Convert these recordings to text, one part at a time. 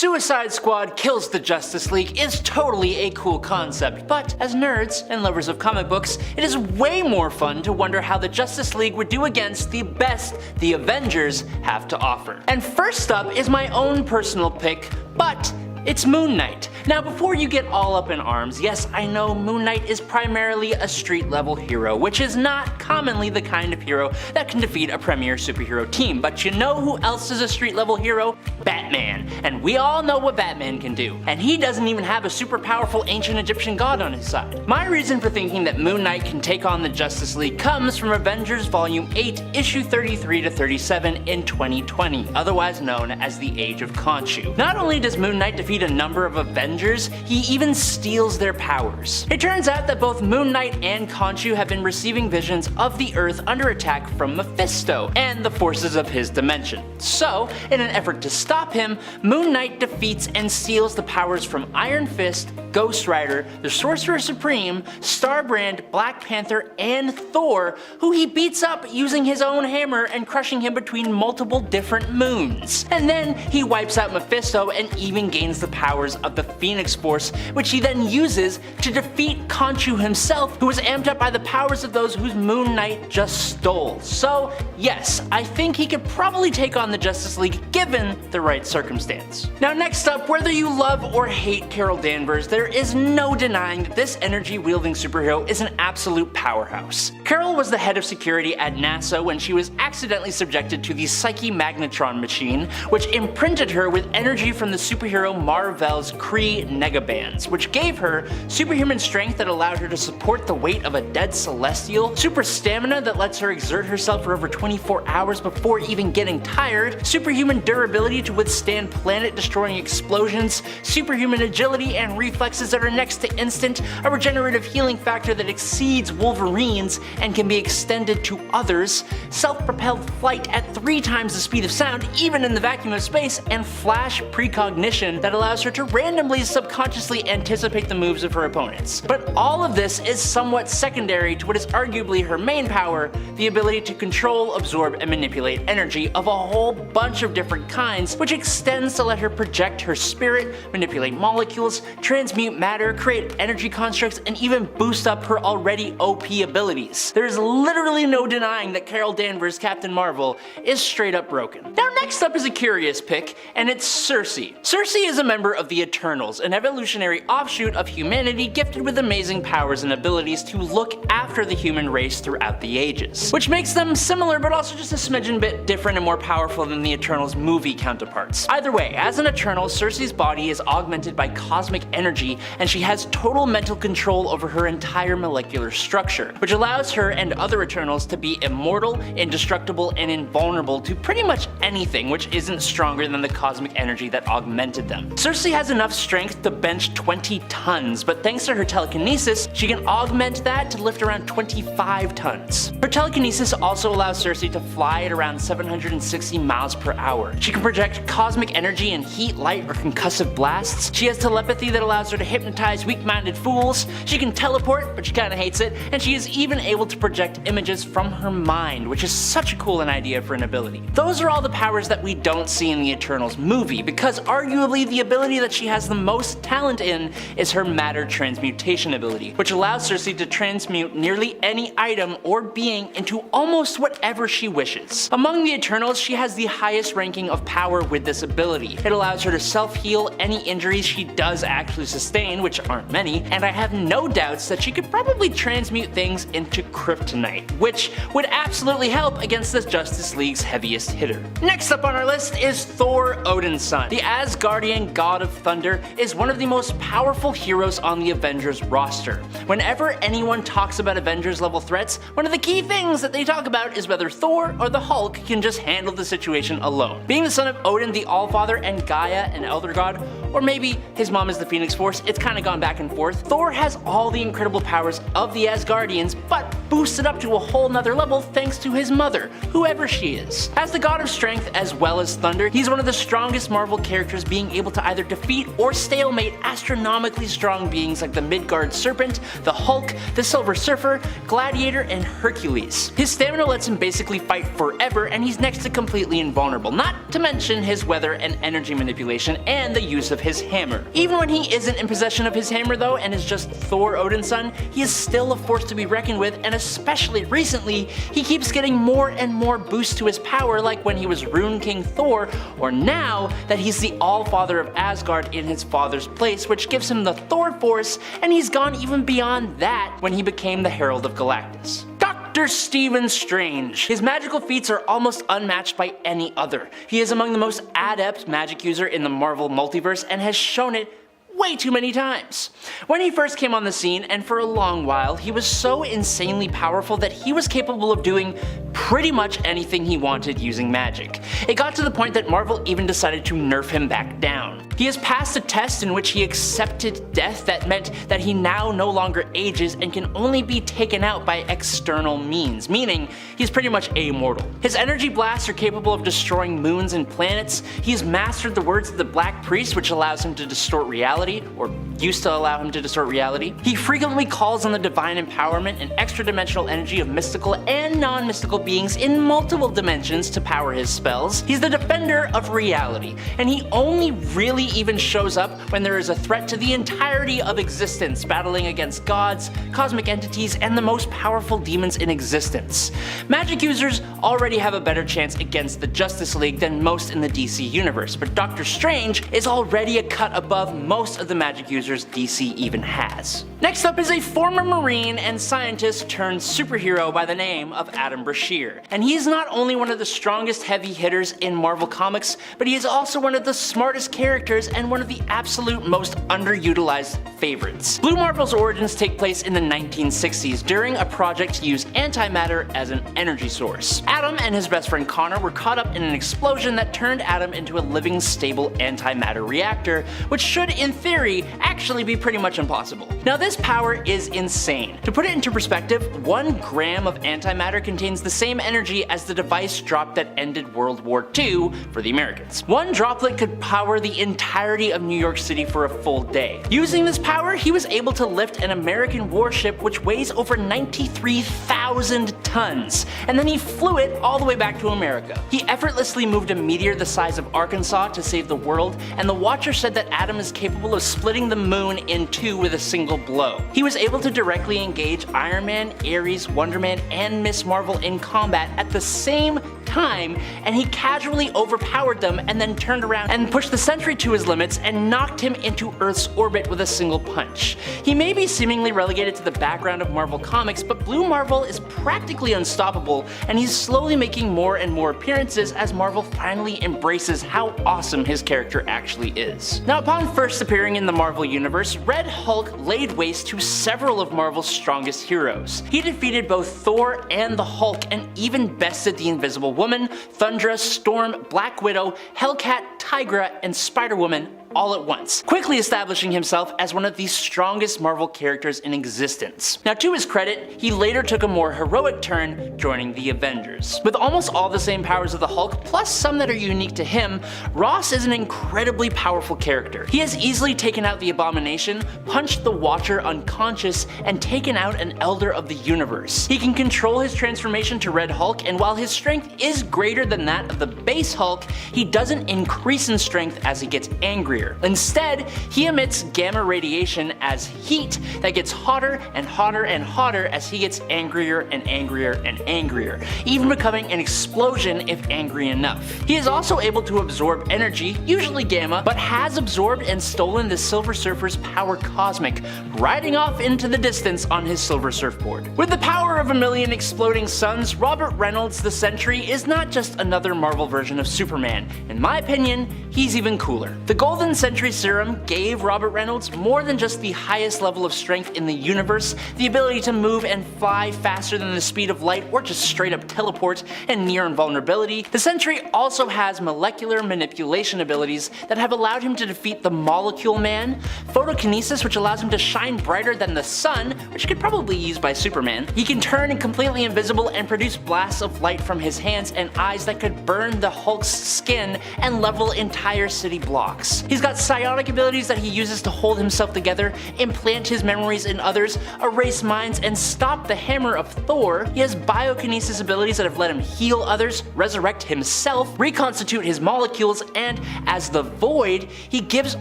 Suicide Squad kills the Justice League is totally a cool concept, but as nerds and lovers of comic books, it is way more fun to wonder how the Justice League would do against the best the Avengers have to offer. And first up is my own personal pick, but it's Moon Knight. Now before you get all up in arms, yes, I know Moon Knight is primarily a street level hero, which is not commonly the kind of hero that can defeat a premier superhero team, but you know who else is a street level hero? Batman. And we all know what Batman can do. And he doesn't even have a super powerful ancient Egyptian god on his side. My reason for thinking that Moon Knight can take on the Justice League comes from Avengers Volume 8, issue 33 to 37 in 2020, otherwise known as the Age of Khonshu. Not only does Moon Knight defeat a number of Avengers, he even steals their powers. It turns out that both Moon Knight and Khonshu have been receiving visions of the Earth under attack from Mephisto and the forces of his dimension. So, in an effort to stop him, Moon Knight defeats and steals the powers from Iron Fist, Ghost Rider, the Sorcerer Supreme, Starbrand, Black Panther, and Thor, who he beats up using his own hammer and crushing him between multiple different moons. And then he wipes out Mephisto and even gains the powers of the Phoenix Force, which he then uses to defeat Khonshu himself, who was amped up by the powers of those whose Moon Knight just stole. So yes, I think he could probably take on the Justice League given the right circumstance. Now next up, whether you love or hate Carol Danvers, there is no denying that this energy-wielding superhero is an absolute powerhouse. Carol was the head of security at NASA when she was accidentally subjected to the Psyche Magnetron machine, which imprinted her with energy from the superhero Mar-Vel's Kree negabands, which gave her superhuman strength that allowed her to support the weight of a dead celestial, super stamina that lets her exert herself for over 24 hours before even getting tired, superhuman durability to withstand planet-destroying explosions, superhuman agility and reflexes that are next to instant, a regenerative healing factor that exceeds Wolverine's and can be extended to others, self-propelled flight at 3 times the speed of sound even in the vacuum of space, and flash precognition that allows her to randomly subconsciously anticipate the moves of her opponents. But all of this is somewhat secondary to what is arguably her main power, the ability to control, absorb, and manipulate energy of a whole bunch of different kinds, which extends to let her project her spirit, manipulate molecules, transmute matter, create energy constructs, and even boost up her already OP abilities. There's literally no denying that Carol Danvers' Captain Marvel is straight up broken. Now next up is a curious pick, and it's Sersi. Sersi is a member of the Eternals, an evolutionary offshoot of humanity gifted with amazing powers and abilities to look after the human race throughout the ages, which makes them similar but also just a smidgen bit different and more powerful than the Eternals movie counterparts. Either way, as an Eternal, Sersi's body is augmented by cosmic energy and she has total mental control over her entire molecular structure, which allows her and other Eternals to be immortal, indestructible, and invulnerable to pretty much anything which isn't stronger than the cosmic energy that augmented them. Sersi has enough strength to bench 20 tons, but thanks to her telekinesis, she can augment that to lift around 25 tons. Her telekinesis also allows Sersi to fly at around 760 miles per hour. She can project cosmic energy and heat, light, or concussive blasts. She has telepathy that allows her to hypnotize weak-minded fools. She can teleport, but she kinda hates it, and she is even able to project images from her mind, which is such a cool idea for an ability. Those are all the powers that we don't see in the Eternals movie, because arguably the ability that she has the most talent in is her matter transmutation ability, which allows Sersi to transmute nearly any item or being into almost whatever she wishes. Among the Eternals, she has the highest ranking of power with this ability. It allows her to self-heal any injuries she does actually sustain, which aren't many, and I have no doubts that she could probably transmute things into kryptonite, which would absolutely help against the Justice League's heaviest hitter. Next up on our list is Thor, Odin's son. The Asgardian god of thunder is one of the most powerful heroes on the Avengers roster. Whenever anyone talks about Avengers level threats, one of the key things that they talk about is whether Thor or the Hulk can just handle the situation alone. Being the son of Odin the Allfather and Gaia an Elder God, or maybe his mom is the Phoenix Force, it's kinda gone back and forth, Thor has all the incredible powers of the Asgardians, but boosted up to a whole nother level thanks to his mother, whoever she is. As the god of strength as well as thunder, he's one of the strongest Marvel characters, being able to either defeat or stalemate astronomically strong beings like the Midgard Serpent, the Hulk, the Silver Surfer, Gladiator, and Hercules. His stamina lets him basically fight forever, and he's next to completely invulnerable, not to mention his weather and energy manipulation and the use of his hammer. Even when he isn't in possession of his hammer though, and is just Thor Odin's son, he is still a force to be reckoned with, and especially recently, he keeps getting more and more boosts to his power, like when he was Rune King Thor, or now that he's the All-Father of Asgard in his father's place, which gives him the Thor Force, and he's gone even beyond that when he became the Herald of Galactus. Dr. Stephen Strange. His magical feats are almost unmatched by any other. He is among the most adept magic user in the Marvel multiverse and has shown it way too many times. When he first came on the scene, and for a long while, he was so insanely powerful that he was capable of doing pretty much anything he wanted using magic. It got to the point that Marvel even decided to nerf him back down. He has passed a test in which he accepted death that meant that he now no longer ages and can only be taken out by external means, meaning he's pretty much immortal. His energy blasts are capable of destroying moons and planets. He has mastered the words of the Black Priest, which allows him to distort reality, or used to allow him to distort reality. He frequently calls on the divine empowerment and extra-dimensional energy of mystical and non-mystical beings in multiple dimensions to power his spells. He's the defender of reality, and he only really even shows up when there is a threat to the entirety of existence, battling against gods, cosmic entities, and the most powerful demons in existence. Magic users already have a better chance against the Justice League than most in the DC universe, but Doctor Strange is already a cut above most of the magic users DC even has. Next up is a former Marine and scientist turned superhero by the name of Adam Brashear. And he is not only one of the strongest heavy hitters in Marvel Comics, but he is also one of the smartest characters and one of the absolute most underutilized favorites. Blue Marvel's origins take place in the 1960s during a project to use antimatter as an energy source. Adam and his best friend Connor were caught up in an explosion that turned Adam into a living, stable antimatter reactor, which should, in theory, actually be pretty much impossible. Now this power is insane. To put it into perspective, 1 gram of antimatter contains the same energy as the device drop that ended World War II for the Americans. 1 droplet could power the entirety of New York City for a full day. Using this power, he was able to lift an American warship which weighs over 93,000 tons, and then he flew it all the way back to America. He effortlessly moved a meteor the size of Arkansas to save the world, and the Watcher said that Adam is capable of splitting the moon in 2 with a single blow. He was able to directly engage Iron Man, Ares, Wonder Man, and Miss Marvel in combat at the same time, and he casually overpowered them and then turned around and pushed the Sentry to his limits and knocked him into Earth's orbit with a single punch. He may be seemingly relegated to the background of Marvel Comics, but Blue Marvel is practically unstoppable, and he's slowly making more and more appearances as Marvel finally embraces how awesome his character actually is. Now, upon first appearing in the Marvel Universe, Red Hulk laid waste to several of Marvel's strongest heroes. He defeated both Thor and the Hulk, and even bested the Invisible Woman, Thundra, Storm, Black Widow, Hellcat, Tigra, and Spider-Woman all at once, quickly establishing himself as one of the strongest Marvel characters in existence. Now, to his credit, he later took a more heroic turn, joining the Avengers. With almost all the same powers of the Hulk, plus some that are unique to him, Ross is an incredibly powerful character. He has easily taken out the Abomination, punched the Watcher unconscious, and taken out an Elder of the Universe. He can control his transformation to Red Hulk, and while his strength is greater than that of the base Hulk, he doesn't increase in strength as he gets angrier. Instead, he emits gamma radiation as heat that gets hotter and hotter and hotter as he gets angrier and angrier and angrier, even becoming an explosion if angry enough. He is also able to absorb energy, usually gamma, but has absorbed and stolen the Silver Surfer's power cosmic, riding off into the distance on his Silver Surfboard. With the power of a million exploding suns, Robert Reynolds the Sentry is not just another Marvel version of Superman. In my opinion, he's even cooler. The Golden 7 Century Serum gave Robert Reynolds more than just the highest level of strength in the universe, the ability to move and fly faster than the speed of light or just straight up teleport and near invulnerability. The Sentry also has molecular manipulation abilities that have allowed him to defeat the Molecule Man, photokinesis, which allows him to shine brighter than the sun, which could probably be used by Superman. He can turn completely invisible and produce blasts of light from his hands and eyes that could burn the Hulk's skin and level entire city blocks. He's got psionic abilities that he uses to hold himself together, implant his memories in others, erase minds, and stop the hammer of Thor. He has biokinesis abilities that have let him heal others, resurrect himself, reconstitute his molecules, and as the Void, he gives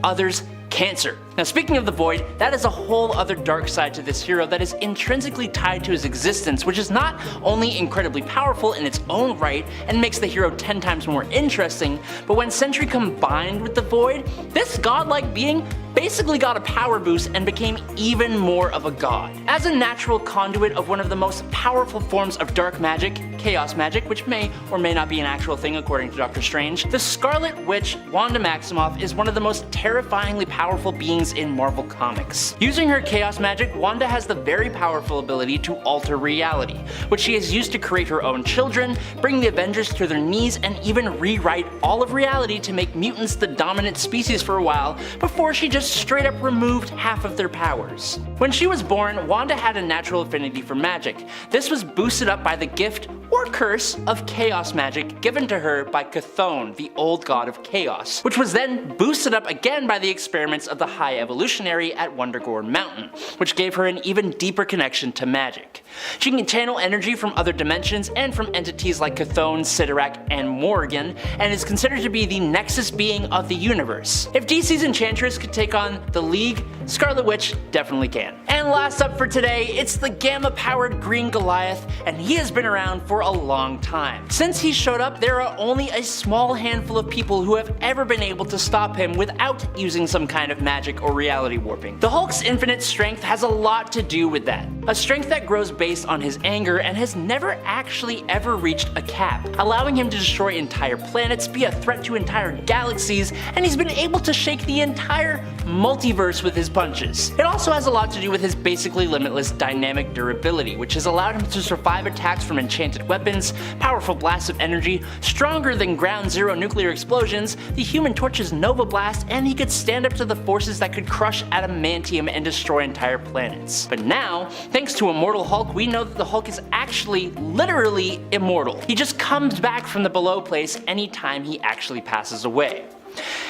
others cancer. Now, speaking of the Void, that is a whole other dark side to this hero that is intrinsically tied to his existence, which is not only incredibly powerful in its own right and makes the hero 10 times more interesting, but when Sentry combined with the Void, this godlike being basically got a power boost and became even more of a god. As a natural conduit of one of the most powerful forms of dark magic, chaos magic, which may or may not be an actual thing according to Doctor Strange, the Scarlet Witch, Wanda Maximoff, is one of the most terrifyingly powerful beings in Marvel Comics. Using her chaos magic, Wanda has the very powerful ability to alter reality, which she has used to create her own children, bring the Avengers to their knees, and even rewrite all of reality to make mutants the dominant species for a while before she just straight up removed half of their powers. When she was born, Wanda had a natural affinity for magic. This was boosted up by the gift or curse of chaos magic given to her by Chthon, the old god of chaos, which was then boosted up again by the experiments of the High Evolutionary at Wundagore Mountain, which gave her an even deeper connection to magic. She can channel energy from other dimensions and from entities like Chthon, Sidorak, and Morrigan, and is considered to be the nexus being of the universe. If DC's Enchantress could take on the League, Scarlet Witch definitely can. And last up for today, it's the Gamma-powered Green Goliath, and he has been around for a long time. Since he showed up, there are only a small handful of people who have ever been able to stop him without using some kind of magic or reality warping. The Hulk's infinite strength has a lot to do with that. A strength that grows based on his anger and has never actually ever reached a cap, allowing him to destroy entire planets, be a threat to entire galaxies, and he's been able to shake the entire multiverse with his punches. It also has a lot to do with his basically limitless dynamic durability, which has allowed him to survive attacks from enchanted weapons, powerful blasts of energy, stronger than Ground Zero nuclear explosions, the Human Torch's Nova Blast, and he could stand up to the forces that could crush adamantium and destroy entire planets. But now, thanks to Immortal Hulk, we know that the Hulk is actually literally immortal. He just comes back from the below place anytime he actually passes away.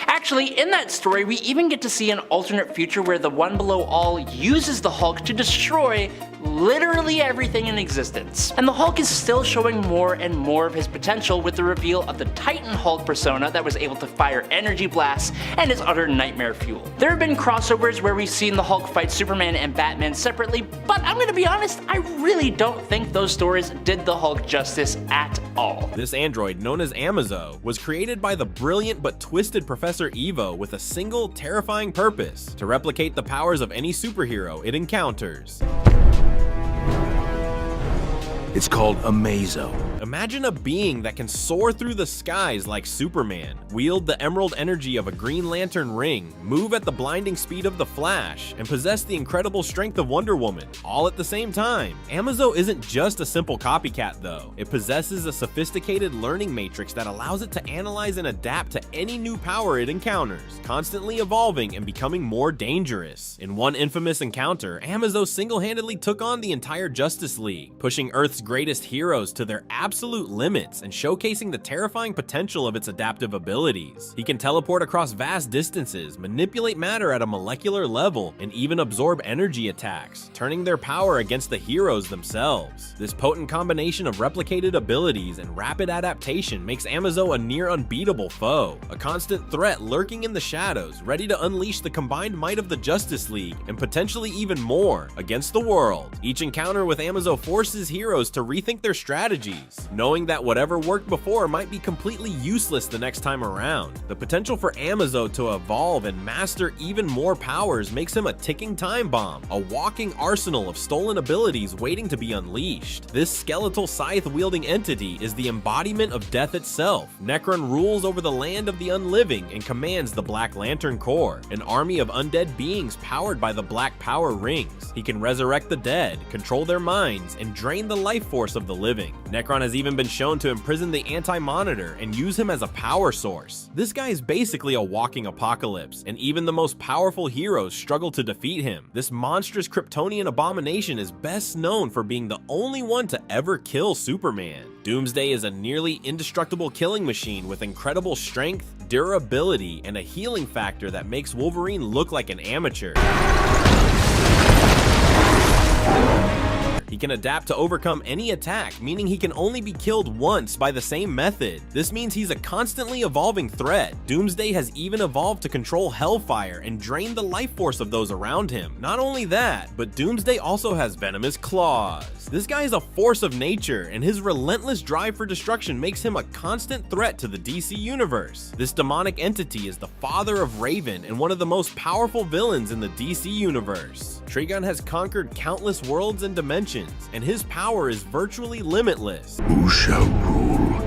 Actually, in that story, we even get to see an alternate future where the One Below All uses the Hulk to destroy literally everything in existence. And the Hulk is still showing more and more of his potential with the reveal of the Titan Hulk persona that was able to fire energy blasts and is utter nightmare fuel. There have been crossovers where we've seen the Hulk fight Superman and Batman separately, but I'm gonna be honest, I really don't think those stories did the Hulk justice at all. This android, known as Amazo, was created by the brilliant but twisted Professor Evo with a single terrifying purpose: to replicate the powers of any superhero it encounters. It's called Amazo. Imagine a being that can soar through the skies like Superman, wield the emerald energy of a Green Lantern ring, move at the blinding speed of the Flash, and possess the incredible strength of Wonder Woman, all at the same time. Amazo isn't just a simple copycat though. It possesses a sophisticated learning matrix that allows it to analyze and adapt to any new power it encounters, constantly evolving and becoming more dangerous. In one infamous encounter, Amazo single-handedly took on the entire Justice League, pushing Earth's greatest heroes to their absolute limits and showcasing the terrifying potential of its adaptive abilities. He can teleport across vast distances, manipulate matter at a molecular level, and even absorb energy attacks, turning their power against the heroes themselves. This potent combination of replicated abilities and rapid adaptation makes Amazo a near unbeatable foe, a constant threat lurking in the shadows, ready to unleash the combined might of the Justice League and potentially even more against the world. Each encounter with Amazo forces heroes to rethink their strategies, limits, knowing that whatever worked before might be completely useless the next time around. The potential for Amazo to evolve and master even more powers makes him a ticking time bomb, a walking arsenal of stolen abilities waiting to be unleashed. This skeletal scythe-wielding entity is the embodiment of death itself. Necron rules over the land of the unliving and commands the Black Lantern Corps, an army of undead beings powered by the Black Power Rings. He can resurrect the dead, control their minds, and drain the life force of the living. Necron has even been shown to imprison the Anti-Monitor and use him as a power source. This guy is basically a walking apocalypse, and even the most powerful heroes struggle to defeat him. This monstrous Kryptonian abomination is best known for being the only one to ever kill Superman. Doomsday is a nearly indestructible killing machine with incredible strength, durability, and a healing factor that makes Wolverine look like an amateur. He can adapt to overcome any attack, meaning he can only be killed once by the same method. This means he's a constantly evolving threat. Doomsday has even evolved to control Hellfire and drain the life force of those around him. Not only that, but Doomsday also has venomous claws. This guy is a force of nature, and his relentless drive for destruction makes him a constant threat to the DC universe. This demonic entity is the father of Raven and one of the most powerful villains in the DC universe. Trigon has conquered countless worlds and dimensions, and his power is virtually limitless. Who shall rule?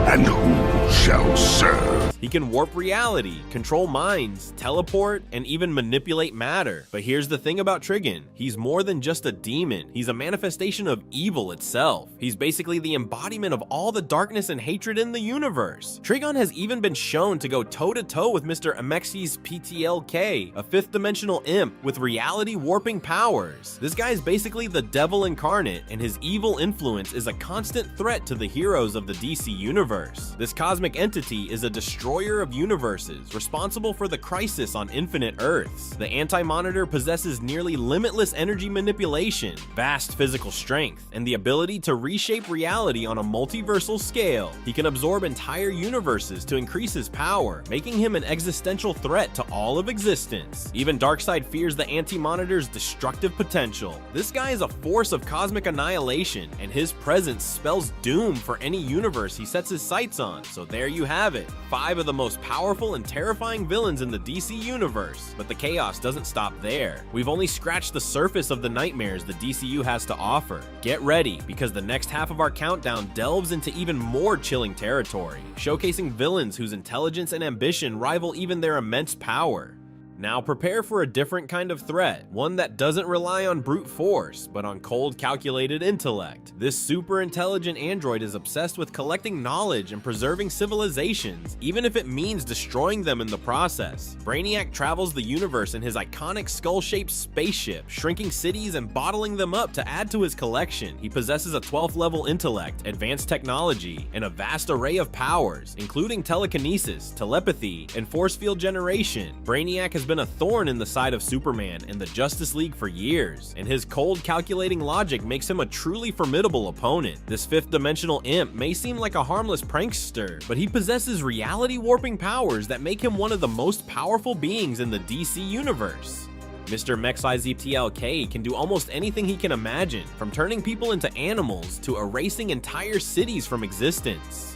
And who shall serve? He can warp reality, control minds, teleport, and even manipulate matter. But here's the thing about Trigon. He's more than just a demon. He's a manifestation of evil itself. He's basically the embodiment of all the darkness and hatred in the universe. Trigon has even been shown to go toe-to-toe with Mr. Amexis PTLK, a fifth-dimensional imp with reality warping powers. This guy is basically the devil incarnate, and his evil influence is a constant threat to the heroes of the DC universe. This cosmic entity is a destroyer of universes, responsible for the crisis on infinite Earths. The Anti-Monitor possesses nearly limitless energy manipulation, vast physical strength, and the ability to reshape reality on a multiversal scale. He can absorb entire universes to increase his power, making him an existential threat to all of existence. Even Darkseid fears the Anti-Monitor's destructive potential. This guy is a force of cosmic annihilation, and his presence spells doom for any universe he sets his sights on. So there you have it, 5 of the most powerful and terrifying villains in the DC universe. But the chaos doesn't stop there. We've only scratched the surface of the nightmares the DCU has to offer. Get ready, because the next half of our countdown delves into even more chilling territory, showcasing villains whose intelligence and ambition rival even their immense power. Now prepare for a different kind of threat, one that doesn't rely on brute force, but on cold, calculated intellect. This super intelligent android is obsessed with collecting knowledge and preserving civilizations, even if it means destroying them in the process. Brainiac travels the universe in his iconic skull-shaped spaceship, shrinking cities and bottling them up to add to his collection. He possesses a 12th level intellect, advanced technology, and a vast array of powers, including telekinesis, telepathy, and force field generation. Brainiac has been a thorn in the side of Superman and the Justice League for years, and his cold, calculating logic makes him a truly formidable opponent. This fifth-dimensional imp may seem like a harmless prankster, but he possesses reality-warping powers that make him one of the most powerful beings in the DC universe. Mr. MXIZTLK can do almost anything he can imagine, from turning people into animals to erasing entire cities from existence.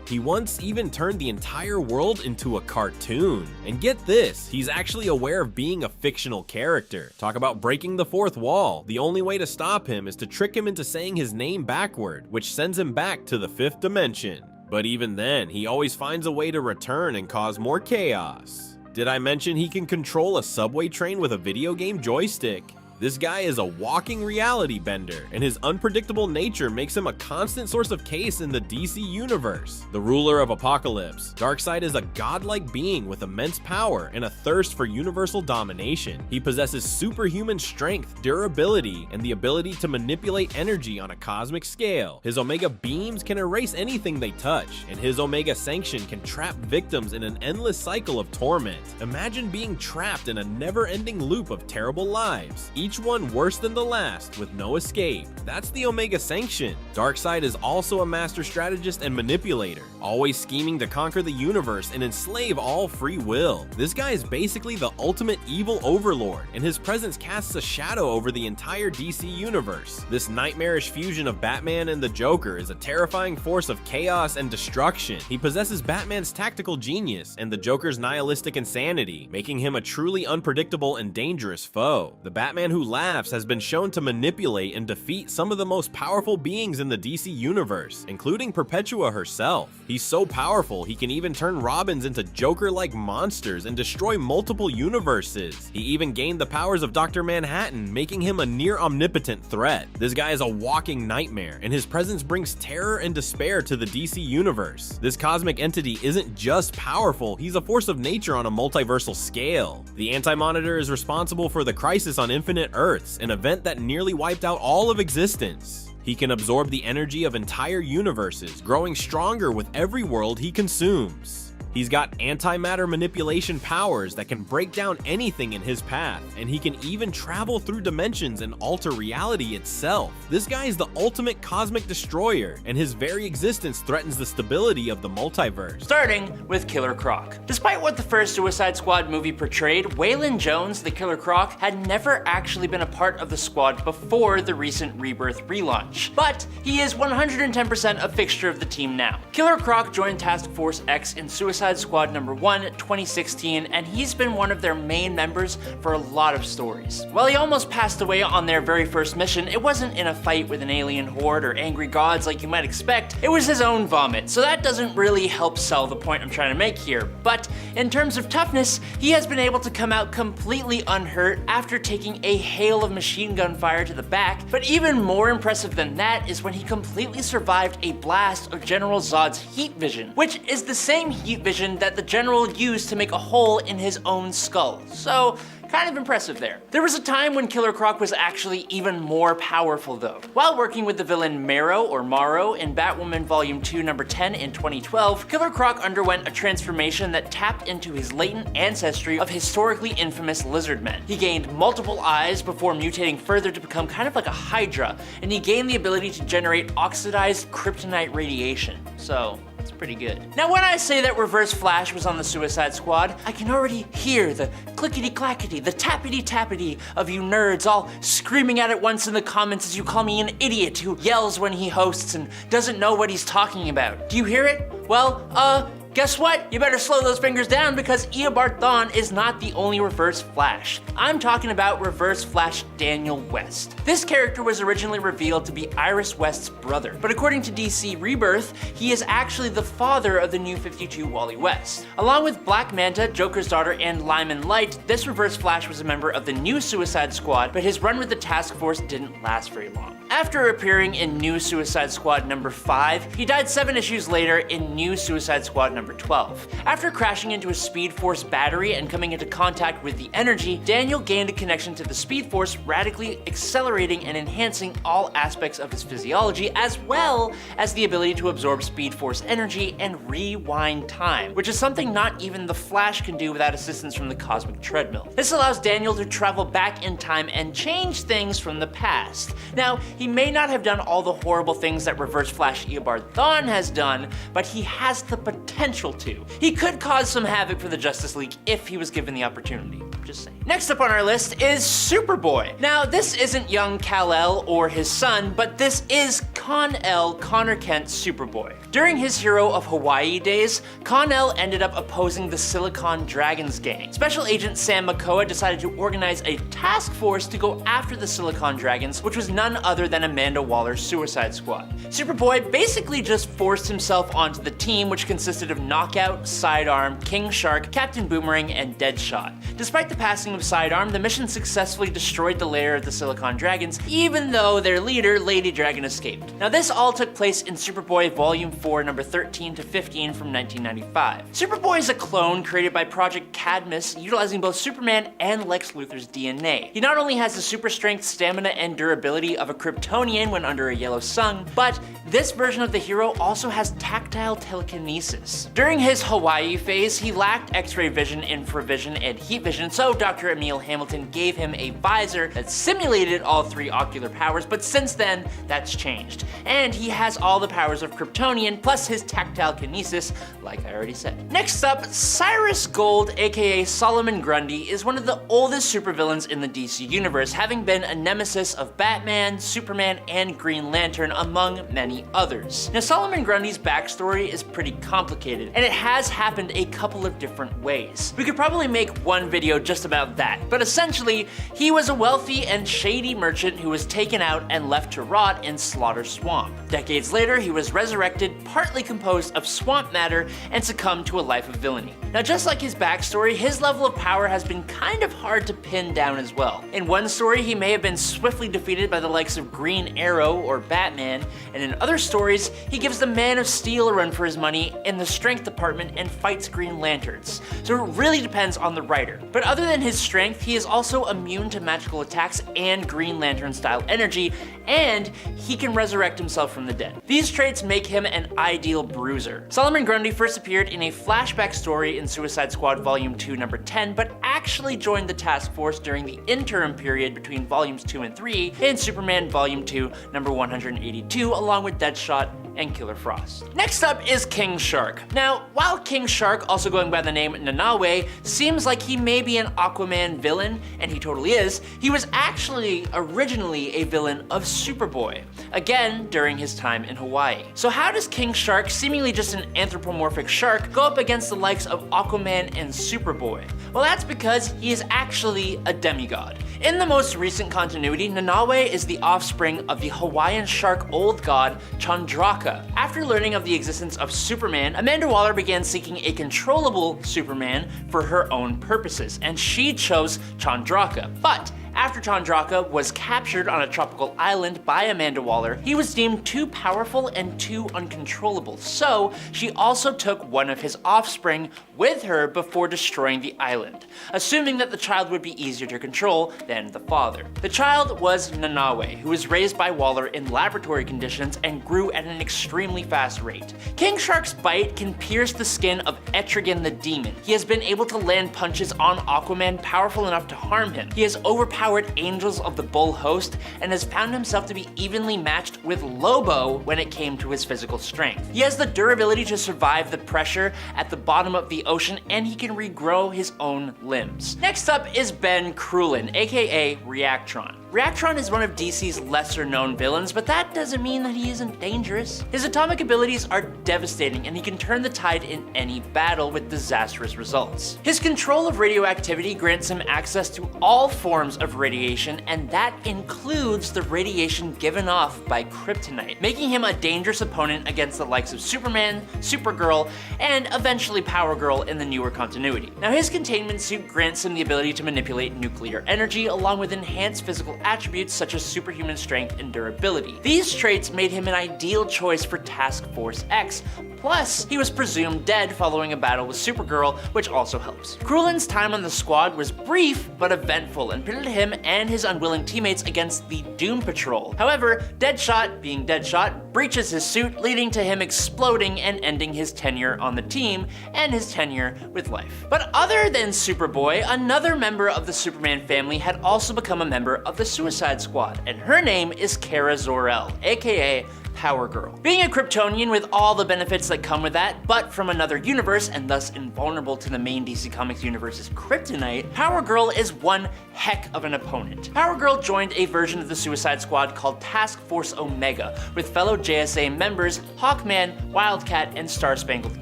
He once even turned the entire world into a cartoon. And get this, he's actually aware of being a fictional character. Talk about breaking the fourth wall. The only way to stop him is to trick him into saying his name backward, which sends him back to the 5th dimension. But even then, he always finds a way to return and cause more chaos. Did I mention he can control a subway train with a video game joystick? This guy is a walking reality bender, and his unpredictable nature makes him a constant source of chaos in the DC universe. The ruler of Apocalypse, Darkseid is a godlike being with immense power and a thirst for universal domination. He possesses superhuman strength, durability, and the ability to manipulate energy on a cosmic scale. His Omega beams can erase anything they touch, and his Omega Sanction can trap victims in an endless cycle of torment. Imagine being trapped in a never-ending loop of terrible lives, each each one worse than the last with no escape. That's the Omega Sanction. Darkseid is also a master strategist and manipulator, always scheming to conquer the universe and enslave all free will. This guy is basically the ultimate evil overlord, and his presence casts a shadow over the entire DC universe. This nightmarish fusion of Batman and the Joker is a terrifying force of chaos and destruction. He possesses Batman's tactical genius and the Joker's nihilistic insanity, making him a truly unpredictable and dangerous foe. The Batman who laughs has been shown to manipulate and defeat some of the most powerful beings in the DC universe, including Perpetua herself. He's so powerful he can even turn Robins into Joker-like monsters and destroy multiple universes. He even gained the powers of Dr. Manhattan, making him a near omnipotent threat. This guy is a walking nightmare, and his presence brings terror and despair to the DC universe. This cosmic entity isn't just powerful, he's a force of nature on a multiversal scale. The Anti-Monitor is responsible for the Crisis on Infinite Earths, an event that nearly wiped out all of existence. He can absorb the energy of entire universes, growing stronger with every world he consumes. He's got antimatter manipulation powers that can break down anything in his path, and he can even travel through dimensions and alter reality itself. This guy is the ultimate cosmic destroyer, and his very existence threatens the stability of the multiverse. Starting with Killer Croc. Despite what the first Suicide Squad movie portrayed, Waylon Jones, the Killer Croc, had never actually been a part of the squad before the recent Rebirth relaunch, but he is 110% a fixture of the team now. Killer Croc joined Task Force X in Suicide Squad number 1, 2016, and he's been one of their main members for a lot of stories. While he almost passed away on their very first mission, it wasn't in a fight with an alien horde or angry gods like you might expect, it was his own vomit, so that doesn't really help sell the point I'm trying to make here. But in terms of toughness, he has been able to come out completely unhurt after taking a hail of machine gun fire to the back, but even more impressive than that is when he completely survived a blast of General Zod's heat vision, which is the same heat vision that the General used to make a hole in his own skull. So, kind of impressive there. There was a time when Killer Croc was actually even more powerful though. While working with the villain Morrow in Batwoman Volume 2 number 10 in 2012, Killer Croc underwent a transformation that tapped into his latent ancestry of historically infamous lizard men. He gained multiple eyes before mutating further to become kind of like a Hydra, and he gained the ability to generate oxidized kryptonite radiation. So, it's pretty good. Now when I say that Reverse Flash was on the Suicide Squad, I can already hear the clickety-clackety, the tappity-tappity of you nerds all screaming at it once in the comments as you call me an idiot who yells when he hosts and doesn't know what he's talking about. Do you hear it? Well, guess what? You better slow those fingers down because Eobard Thawne is not the only Reverse Flash. I'm talking about Reverse Flash Daniel West. This character was originally revealed to be Iris West's brother, but according to DC Rebirth, he is actually the father of the New 52 Wally West. Along with Black Manta, Joker's daughter, and Lyman Light, this Reverse Flash was a member of the new Suicide Squad, but his run with the task force didn't last very long. After appearing in New Suicide Squad number 5, he died 7 issues later in New Suicide Squad number 12. After crashing into a Speed Force battery and coming into contact with the energy, Daniel gained a connection to the Speed Force, radically accelerating and enhancing all aspects of his physiology, as well as the ability to absorb Speed Force energy and rewind time, which is something not even the Flash can do without assistance from the Cosmic Treadmill. This allows Daniel to travel back in time and change things from the past. Now, he may not have done all the horrible things that Reverse Flash Eobard Thawne has done, but he has the potential to. He could cause some havoc for the Justice League if he was given the opportunity. Just saying. Next up on our list is Superboy. Now, this isn't young Kal-El or his son, but this is Kon-El Connor Kent's Superboy. During his Hero of Hawaii days, Kon-El ended up opposing the Silicon Dragons gang. Special Agent Sam Makoa decided to organize a task force to go after the Silicon Dragons, which was none other than Amanda Waller's Suicide Squad. Superboy basically just forced himself onto the team, which consisted of Knockout, Sidearm, King Shark, Captain Boomerang, and Deadshot. Despite the passing of Sidearm, the mission successfully destroyed the lair of the Silicon Dragons, even though their leader, Lady Dragon, escaped. Now this all took place in Superboy Volume 4, number 13 to 15 from 1995. Superboy is a clone created by Project Cadmus, utilizing both Superman and Lex Luthor's DNA. He not only has the super strength, stamina, and durability of a Kryptonian when under a yellow sun, but this version of the hero also has tactile telekinesis. During his Hawaii phase, he lacked X-ray vision, infravision, and heat vision, so so Dr. Emil Hamilton gave him a visor that simulated all 3 ocular powers, but since then, that's changed. And he has all the powers of Kryptonian, plus his tactile kinesis, like I already said. Next up, Cyrus Gold, aka Solomon Grundy, is one of the oldest supervillains in the DC universe, having been a nemesis of Batman, Superman, and Green Lantern, among many others. Now, Solomon Grundy's backstory is pretty complicated, and it has happened a couple of different ways. We could probably make one video just about that, but essentially, he was a wealthy and shady merchant who was taken out and left to rot in Slaughter Swamp. Decades later, he was resurrected, partly composed of swamp matter, and succumbed to a life of villainy. Now, just like his backstory, his level of power has been kind of hard to pin down as well. In one story, he may have been swiftly defeated by the likes of Green Arrow or Batman, and in other stories, he gives the Man of Steel a run for his money in the strength department and fights Green Lanterns. So it really depends on the writer. But other than his strength, he is also immune to magical attacks and Green Lantern style energy, and he can resurrect himself from the dead. These traits make him an ideal bruiser. Solomon Grundy first appeared in a flashback story in Suicide Squad Volume 2, number 10, but actually joined the task force during the interim period between Volumes 2 and 3 in Superman Volume 2, number 182, along with Deadshot and Killer Frost. Next up is King Shark. Now, while King Shark, also going by the name Nanaue, seems like he may be an Aquaman villain, and he totally is, he was actually originally a villain of Superboy, again during his time in Hawaii. So how does King Shark, seemingly just an anthropomorphic shark, go up against the likes of Aquaman and Superboy? Well, that's because he is actually a demigod. In the most recent continuity, Nanaue is the offspring of the Hawaiian shark old god Chandraka. After learning of the existence of Superman, Amanda Waller began seeking a controllable Superman for her own purposes, and she chose Chandraka. But after Chandraka was captured on a tropical island by Amanda Waller, he was deemed too powerful and too uncontrollable, so she also took one of his offspring with her before destroying the island, assuming that the child would be easier to control than the father. The child was Nanaue, who was raised by Waller in laboratory conditions and grew at an extremely fast rate. King Shark's bite can pierce the skin of Etrigan the Demon. He has been able to land punches on Aquaman powerful enough to harm him. He has overpowered angels of the Bull host and has found himself to be evenly matched with Lobo when it came to his physical strength. He has the durability to survive the pressure at the bottom of the ocean, and he can regrow his own limbs. Next up is Ben Krulin, aka Reactron. Reactron is one of DC's lesser known villains, but that doesn't mean that he isn't dangerous. His atomic abilities are devastating, and he can turn the tide in any battle with disastrous results. His control of radioactivity grants him access to all forms of radiation, and that includes the radiation given off by kryptonite, making him a dangerous opponent against the likes of Superman, Supergirl, and eventually Powergirl in the newer continuity. Now, his containment suit grants him the ability to manipulate nuclear energy, along with enhanced physical attributes such as superhuman strength and durability. These traits made him an ideal choice for Task Force X. Plus, he was presumed dead following a battle with Supergirl, which also helps. Krulin's time on the squad was brief but eventful and pitted him and his unwilling teammates against the Doom Patrol. However, Deadshot, being Deadshot, breaches his suit, leading to him exploding and ending his tenure on the team and his tenure with life. But other than Superboy, another member of the Superman family had also become a member of the Suicide Squad, and her name is Kara Zor-El, aka Powergirl. Being a Kryptonian with all the benefits that come with that, but from another universe and thus invulnerable to the main DC Comics universe's kryptonite, Powergirl is one heck of an opponent. Powergirl joined a version of the Suicide Squad called Task Force Omega with fellow JSA members Hawkman, Wildcat, and Star-Spangled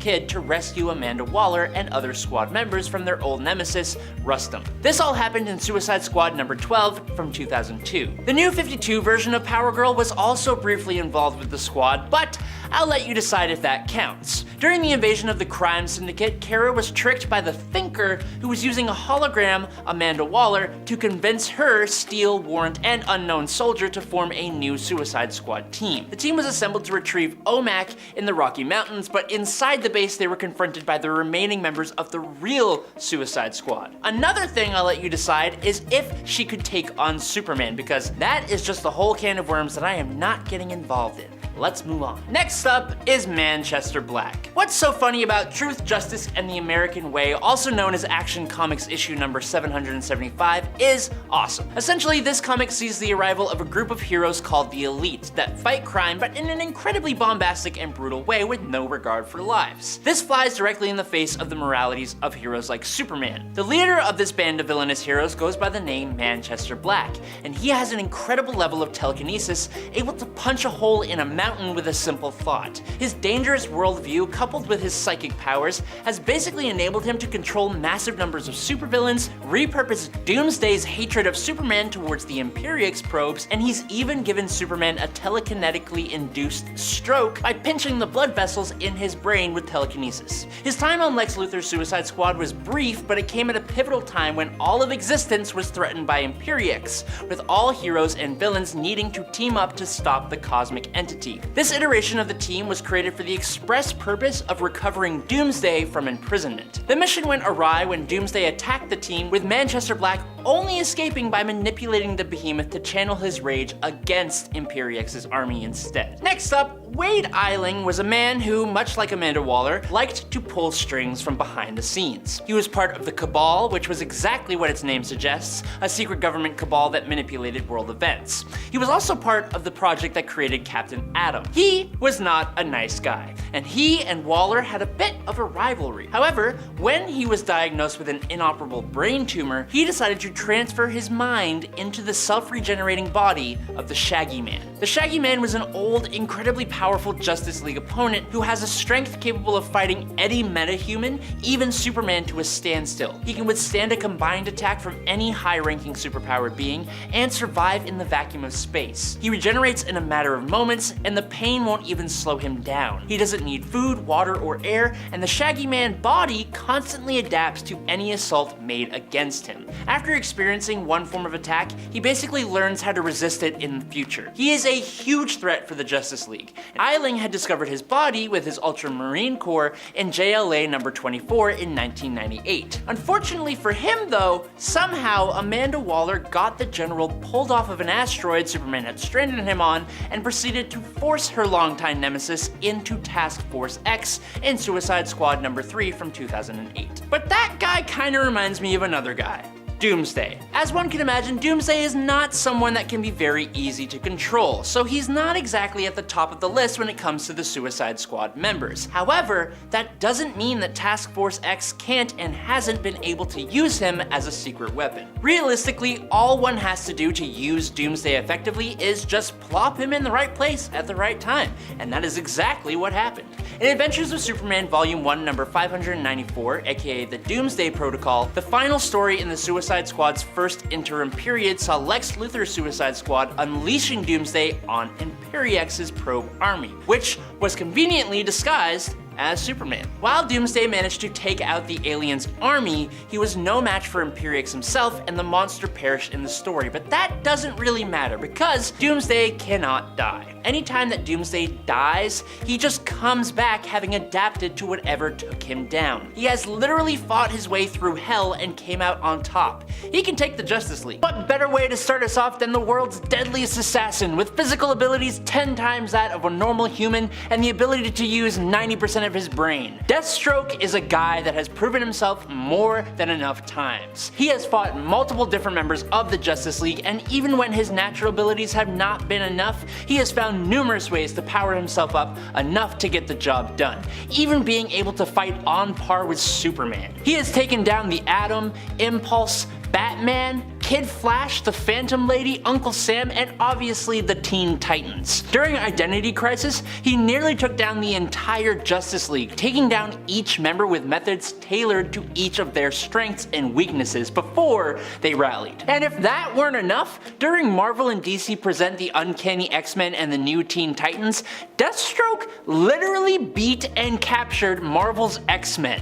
Kid to rescue Amanda Waller and other squad members from their old nemesis, Rustum. This all happened in Suicide Squad number 12 from 2002. The new 52 version of Powergirl was also briefly involved with the squad, but I'll let you decide if that counts. During the invasion of the crime syndicate, Kara was tricked by the Thinker, who was using a hologram, Amanda Waller, to convince her, Steel, Warrant, and Unknown Soldier to form a new Suicide Squad team. The team was assembled to retrieve OMAC in the Rocky Mountains, but inside the base they were confronted by the remaining members of the real Suicide Squad. Another thing I'll let you decide is if she could take on Superman, because that is just the whole can of worms that I am not getting involved in. let's move on. Next up is Manchester Black. What's so funny about Truth, Justice, and the American Way, also known as Action Comics issue number 775, is awesome. Essentially, this comic sees the arrival of a group of heroes called the Elite that fight crime, but in an incredibly bombastic and brutal way with no regard for lives. This flies directly in the face of the moralities of heroes like Superman. The leader of this band of villainous heroes goes by the name Manchester Black, and he has an incredible level of telekinesis, able to punch a hole in a mountain with a simple thought. His dangerous worldview, coupled with his psychic powers, has basically enabled him to control massive numbers of supervillains, repurpose Doomsday's hatred of Superman towards the Imperiex probes, and he's even given Superman a telekinetically induced stroke by pinching the blood vessels in his brain with telekinesis. His time on Lex Luthor's Suicide Squad was brief, but it came at a pivotal time when all of existence was threatened by Imperiex, with all heroes and villains needing to team up to stop the cosmic entity. This iteration of the team was created for the express purpose of recovering Doomsday from imprisonment. The mission went awry when Doomsday attacked the team, with Manchester Black only escaping by manipulating the behemoth to channel his rage against Imperix's army instead. Next up, Wade Eiling was a man who, much like Amanda Waller, liked to pull strings from behind the scenes. He was part of the Cabal, which was exactly what its name suggests, a secret government cabal that manipulated world events. He was also part of the project that created Captain Atom. He was not a nice guy, and he and Waller had a bit of a rivalry. However, when he was diagnosed with an inoperable brain tumor, he decided to transfer his mind into the self-regenerating body of the Shaggy Man. The Shaggy Man was an old, incredibly powerful Justice League opponent who has a strength capable of fighting any metahuman, even Superman, to a standstill. He can withstand a combined attack from any high-ranking superpowered being and survive in the vacuum of space. He regenerates in a matter of moments, and the pain won't even slow him down. He doesn't need food, water, or air, and the Shaggy Man body constantly adapts to any assault made against him. After experiencing one form of attack, he basically learns how to resist it in the future. He is a huge threat for the Justice League. Eiling had discovered his body with his Ultramarine Corps in JLA number 24 in 1998. Unfortunately for him though, somehow Amanda Waller got the General pulled off of an asteroid Superman had stranded him on and proceeded to force her longtime nemesis into Task Force X in Suicide Squad number 3 from 2008. But that guy kinda reminds me of another guy. Doomsday. As one can imagine, Doomsday is not someone that can be very easy to control, so he's not exactly at the top of the list when it comes to the Suicide Squad members. However, that doesn't mean that Task Force X can't and hasn't been able to use him as a secret weapon. Realistically, all one has to do to use Doomsday effectively is just plop him in the right place at the right time, and that is exactly what happened. In Adventures of Superman Volume 1, number 594, aka the Doomsday Protocol, the final story in the Suicide Squad's first interim period saw Lex Luthor's Suicide Squad unleashing Doomsday on Imperix's probe army, which was conveniently disguised as Superman. While Doomsday managed to take out the aliens' army, he was no match for Imperiex himself, and the monster perished in the story. But that doesn't really matter because Doomsday cannot die. Anytime that Doomsday dies, he just comes back having adapted to whatever took him down. He has literally fought his way through hell and came out on top. He can take the Justice League. What better way to start us off than the world's deadliest assassin with physical abilities 10 times that of a normal human and the ability to use 90% of his brain. Deathstroke is a guy that has proven himself more than enough times. He has fought multiple different members of the Justice League, and even when his natural abilities have not been enough, he has found numerous ways to power himself up enough to get the job done, even being able to fight on par with Superman. He has taken down the Atom, Impulse, Batman, Kid Flash, the Phantom Lady, Uncle Sam, and obviously the Teen Titans. During Identity Crisis, he nearly took down the entire Justice League, taking down each member with methods tailored to each of their strengths and weaknesses before they rallied. And if that weren't enough, during Marvel and DC Present the Uncanny X-Men and the New Teen Titans, Deathstroke literally beat and captured Marvel's X-Men.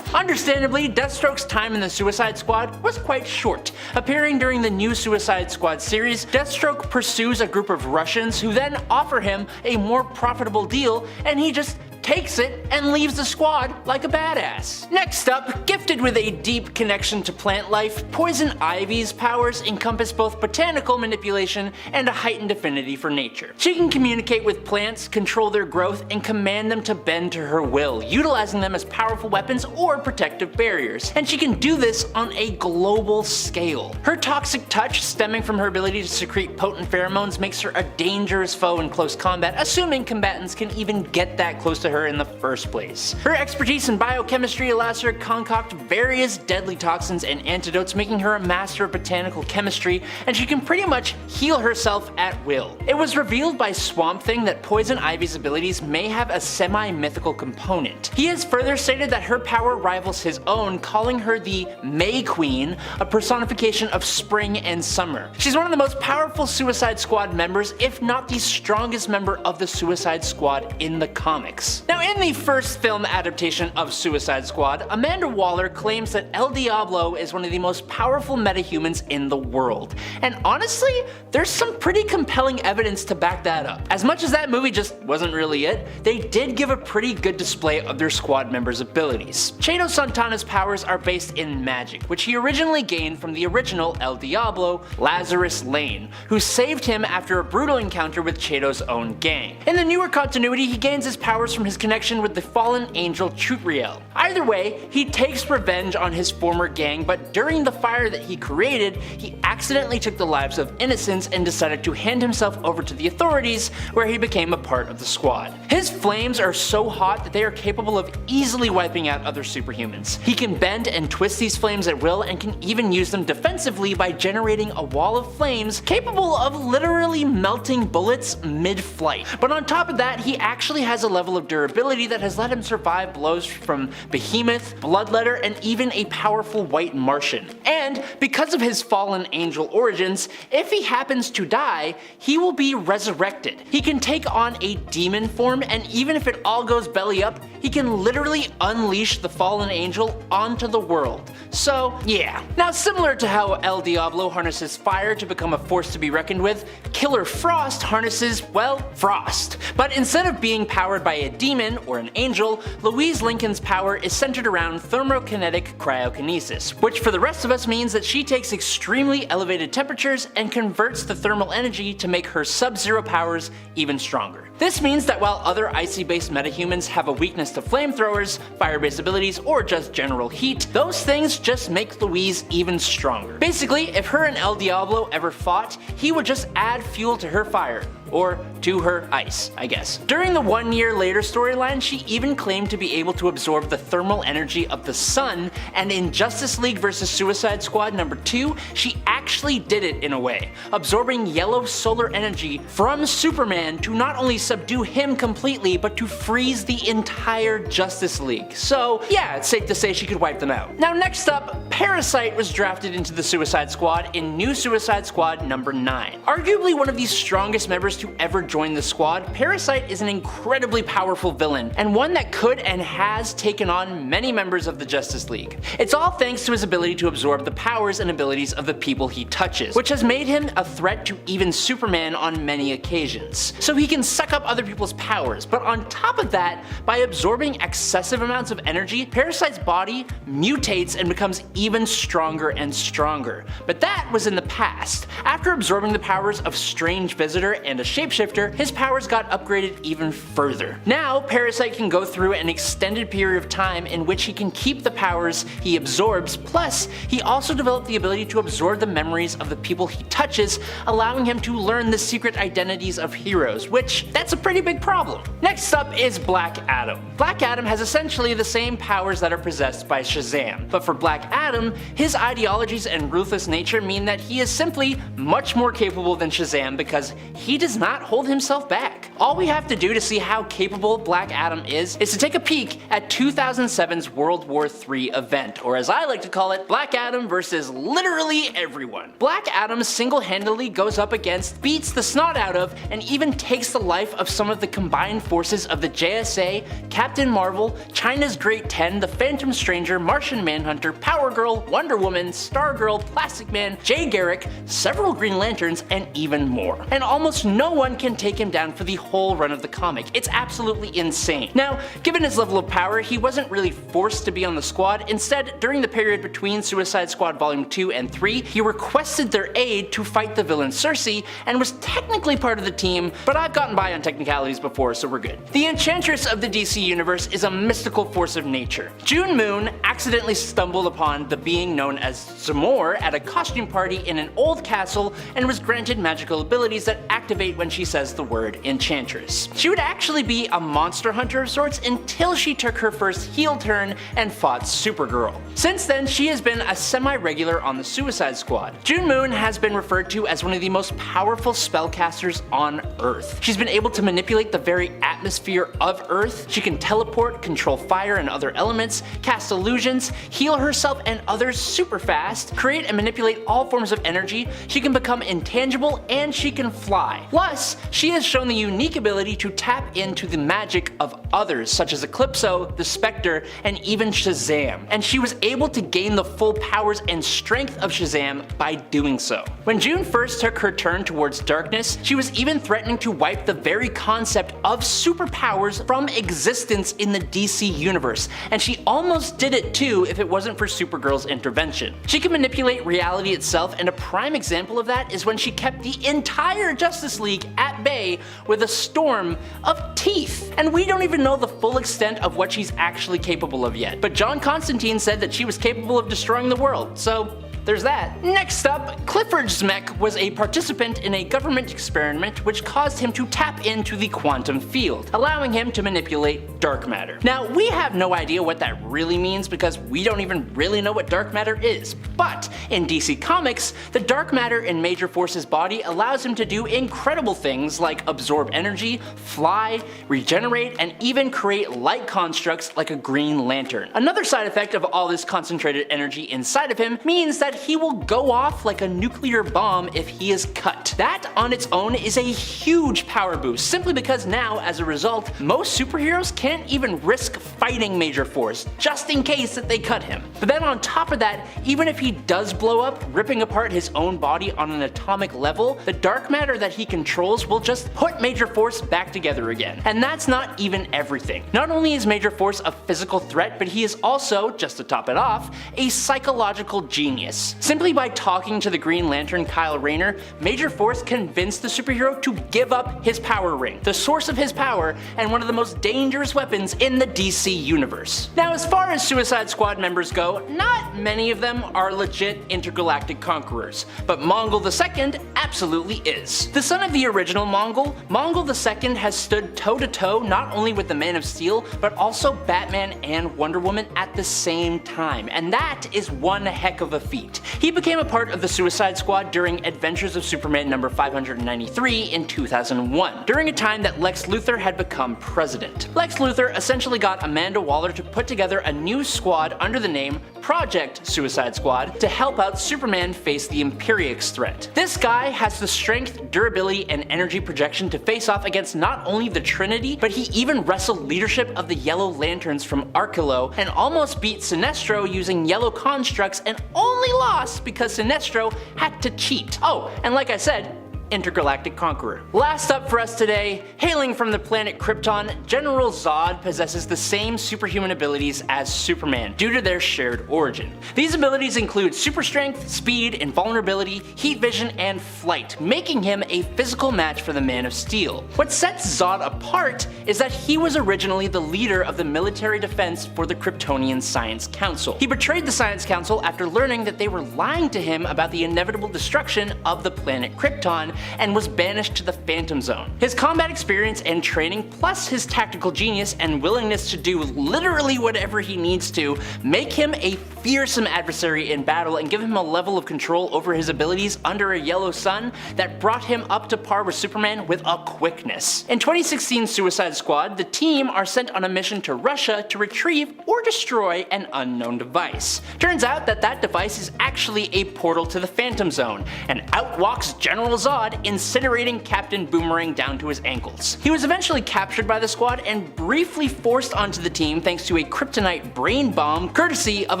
Understandably, Deathstroke's time in the Suicide Squad was quite short. Appearing during the new Suicide Squad series, Deathstroke pursues a group of Russians who then offer him a more profitable deal, and he just takes it, and leaves the squad like a badass. Next up, gifted with a deep connection to plant life, Poison Ivy's powers encompass both botanical manipulation and a heightened affinity for nature. She can communicate with plants, control their growth, and command them to bend to her will, utilizing them as powerful weapons or protective barriers. And she can do this on a global scale. Her toxic touch, stemming from her ability to secrete potent pheromones, makes her a dangerous foe in close combat, assuming combatants can even get that close to her in the first place. Her expertise in biochemistry allows her to concoct various deadly toxins and antidotes, making her a master of botanical chemistry, and she can pretty much heal herself at will. It was revealed by Swamp Thing that Poison Ivy's abilities may have a semi-mythical component. He has further stated that her power rivals his own, calling her the May Queen, a personification of spring and summer. She's one of the most powerful Suicide Squad members, if not the strongest member of the Suicide Squad in the comics. Now, in the first film adaptation of Suicide Squad, Amanda Waller claims that El Diablo is one of the most powerful metahumans in the world. And honestly, there's some pretty compelling evidence to back that up. As much as that movie just wasn't really it, they did give a pretty good display of their squad members' abilities. Chado Santana's powers are based in magic, which he originally gained from the original El Diablo, Lazarus Lane, who saved him after a brutal encounter with Chado's own gang. In the newer continuity, he gains his powers from his connection with the fallen angel Chutriel. Either way, he takes revenge on his former gang, but during the fire that he created, he accidentally took the lives of innocents and decided to hand himself over to the authorities, where he became a part of the squad. His flames are so hot that they are capable of easily wiping out other superhumans. He can bend and twist these flames at will and can even use them defensively by generating a wall of flames capable of literally melting bullets mid-flight. But on top of that, he actually has a level of durability that has let him survive blows from Behemoth, Bloodletter, and even a powerful White Martian. And because of his fallen angel origins, if he happens to die, he will be resurrected. He can take on a demon form, and even if it all goes belly up, he can literally unleash the fallen angel onto the world. So yeah. Now, similar to how El Diablo harnesses fire to become a force to be reckoned with, Killer Frost harnesses, well, frost. But instead of being powered by a demon or an angel, Louise Lincoln's power is centered around thermokinetic cryokinesis, which for the rest of us means that she takes extremely elevated temperatures and converts the thermal energy to make her sub-zero powers even stronger. This means that while other icy-based metahumans have a weakness to flamethrowers, fire-based abilities, or just general heat, those things just make Louise even stronger. Basically, if her and El Diablo ever fought, he would just add fuel to her fire. Or to her ice, I guess. During the 1 year later storyline, she even claimed to be able to absorb the thermal energy of the sun, and in Justice League vs. Suicide Squad number 2, she actually did it in a way, absorbing yellow solar energy from Superman to not only subdue him completely, but to freeze the entire Justice League. So yeah, it's safe to say she could wipe them out. Now next up, Parasite was drafted into the Suicide Squad in New Suicide Squad number 9. Arguably one of the strongest members to ever join the squad, Parasite is an incredibly powerful villain, and one that could and has taken on many members of the Justice League. It's all thanks to his ability to absorb the powers and abilities of the people he touches, which has made him a threat to even Superman on many occasions. So he can suck up other people's powers, but on top of that, by absorbing excessive amounts of energy, Parasite's body mutates and becomes even stronger and stronger. But that was in the past. After absorbing the powers of Strange Visitor and a shapeshifter, his powers got upgraded even further. Now, Parasite can go through an extended period of time in which he can keep the powers he absorbs, plus he also developed the ability to absorb the memories of the people he touches, allowing him to learn the secret identities of heroes, which that's a pretty big problem. Next up is Black Adam. Black Adam has essentially the same powers that are possessed by Shazam, but for Black Adam, his ideologies and ruthless nature mean that he is simply much more capable than Shazam because he does not hold himself back. All we have to do to see how capable Black Adam is to take a peek at 2007's World War III event, or as I like to call it, Black Adam versus literally everyone. Black Adam single-handedly goes up against, beats the snot out of, and even takes the life of some of the combined forces of the JSA, Captain Marvel, China's Great 10, the Phantom Stranger, Martian Manhunter, Powergirl, Wonder Woman, Stargirl, Plastic Man, Jay Garrick, several Green Lanterns, and even more. And almost no one can take him down for the whole run of the comic. It's absolutely insane. Now, given his level of power, he wasn't really forced to be on the squad. Instead, during the period between Suicide Squad Volume 2 and 3, he requested their aid to fight the villain Cersei and was technically part of the team, but I've gotten by on technicalities before, so we're good. The Enchantress of the DC Universe is a mystical force of nature. June Moon accidentally stumbled upon the being known as Zamor at a costume party in an old castle and was granted magical abilities that activate when she says the word Enchantress. She would actually be a monster hunter of sorts until she took her first heel turn and fought Supergirl. Since then, she has been a semi-regular on the Suicide Squad. June Moon has been referred to as one of the most powerful spellcasters on Earth. She's been able to manipulate the very atmosphere of Earth. She can teleport, control fire and other elements, cast illusions, heal herself and others super fast, create and manipulate all forms of energy. She can become intangible and she can fly. Plus, she has shown the unique ability to tap into the magic of others such as Eclipso, the Spectre, and even Shazam. And she was able to gain the full powers and strength of Shazam by doing so. When June first took her turn towards darkness, she was even threatening to wipe the very concept of superpowers from existence in the DC universe, and she almost did it too if it wasn't for Supergirl's intervention. She can manipulate reality itself, and a prime example of that is when she kept the entire Justice League at bay with a storm of teeth. And we don't even know the full extent of what she's actually capable of yet, but John Constantine said that she was capable of destroying the world, so there's that. Next up, Clifford Zmek was a participant in a government experiment which caused him to tap into the quantum field, allowing him to manipulate dark matter. Now, we have no idea what that really means because we don't even really know what dark matter is, but in DC Comics, the dark matter in Major Force's body allows him to do incredible things like absorb energy, fly, regenerate, and even create light constructs like a Green Lantern. Another side effect of all this concentrated energy inside of him means that he will go off like a nuclear bomb if he is cut. That on its own is a huge power boost, simply because now, as a result, most superheroes can't even risk fighting Major Force, just in case that they cut him. But then on top of that, even if he does blow up, ripping apart his own body on an atomic level, the dark matter that he controls will just put Major Force back together again. And that's not even everything. Not only is Major Force a physical threat, but he is also, just to top it off, a psychological genius. Simply by talking to the Green Lantern Kyle Rayner, Major Force convinced the superhero to give up his power ring, the source of his power and one of the most dangerous weapons in the DC universe. Now, as far as Suicide Squad members go, not many of them are legit intergalactic conquerors, but Mongol II absolutely is. The son of the original Mongol, Mongol II has stood toe-to-toe not only with the Man of Steel, but also Batman and Wonder Woman at the same time, and that is one heck of a feat. He became a part of the Suicide Squad during Adventures of Superman number 593 in 2001, during a time that Lex Luthor had become president. Lex Luthor essentially got Amanda Waller to put together a new squad under the name Project Suicide Squad to help out Superman face the Imperiex threat. This guy has the strength, durability, and energy projection to face off against not only the Trinity, but he even wrestled leadership of the Yellow Lanterns from Arkelo and almost beat Sinestro using yellow constructs and only lost because Sinestro had to cheat. Oh, and like I said, intergalactic conqueror. Last up for us today, hailing from the planet Krypton, General Zod possesses the same superhuman abilities as Superman due to their shared origin. These abilities include super strength, speed, invulnerability, heat vision, and flight, making him a physical match for the Man of Steel. What sets Zod apart is that he was originally the leader of the military defense for the Kryptonian Science Council. He betrayed the Science Council after learning that they were lying to him about the inevitable destruction of the planet Krypton, and was banished to the Phantom Zone. His combat experience and training, plus his tactical genius and willingness to do literally whatever he needs to, make him a fearsome adversary in battle and give him a level of control over his abilities under a yellow sun that brought him up to par with Superman with a quickness. In 2016 Suicide Squad, the team are sent on a mission to Russia to retrieve or destroy an unknown device. Turns out that that device is actually a portal to the Phantom Zone, and out walks General Zod squad, incinerating Captain Boomerang down to his ankles. He was eventually captured by the squad and briefly forced onto the team thanks to a kryptonite brain bomb courtesy of